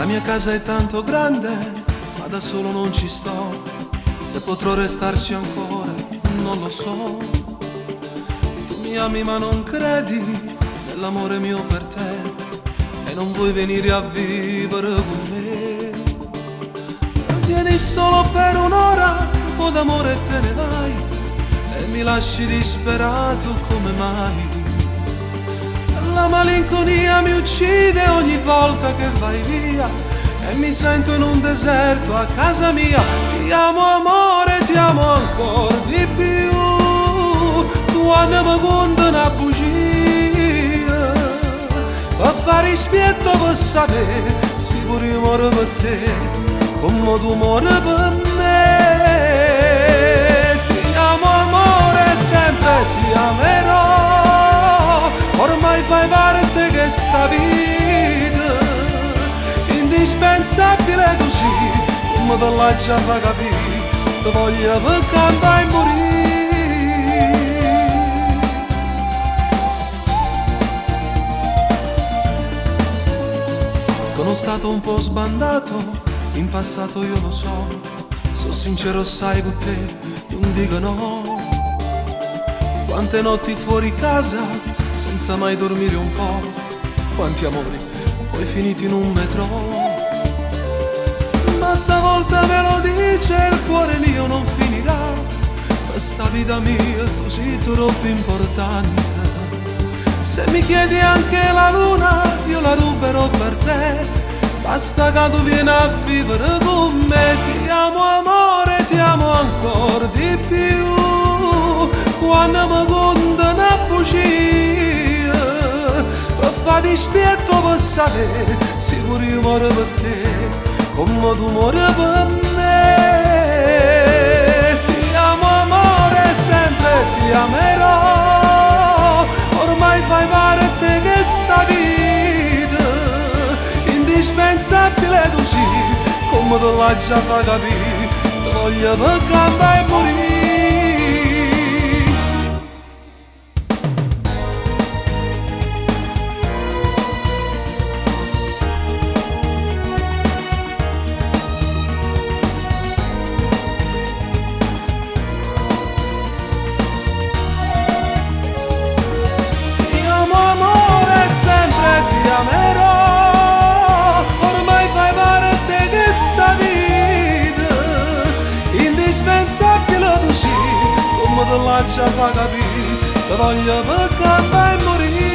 mia casa è tanto grande, ma da solo non ci sto. Se potrò restarci ancora, non lo so. Tu mi ami ma non credi nell'amore mio per te, e non vuoi venire a vivere con me. Vieni solo per un'ora, un po' d'amore e te ne vai, e mi lasci disperato come mai. La malinconia mi uccide ogni volta che vai via, e mi sento in un deserto a casa mia. Ti amo amore, ti amo ancora di più, tu mi conta una bugia, per fare spietto per sapere se pure io muore per te, come tu muori per me. Ti amo amore, sempre ti amerò, ormai fai parte che sta vita, indispensabile così, come te l'hai già fa capire, ti voglio per cantare e morire. Sono stato un po' sbandato, in passato io lo so, sono sincero sai con te, non dico no. Quante notti fuori casa, senza mai dormire un po', quanti amori poi finiti in un metro. Ma stavolta me lo dice il cuore mio, non finirà questa vita mia, tu sei troppo importante. Se mi chiedi anche la luna, io la ruberò per te, basta che tu vieni a vivere con me. Ti amo amore, ti amo ancora di più, quando mi conta una bugia, per fare dispietto per sapere se pure io muore per te, come tu muori per me. Ti amo amore, sempre ti amerò, ormai fai parte che sta vita, indispensabile così, come te l'hai già fa capire, ti voglio per cantare e morire. Ti amerò, ormai fai parte che sta vita, indispensabile così, come te l'hai già fa capire, ti voglio per cantare e morire.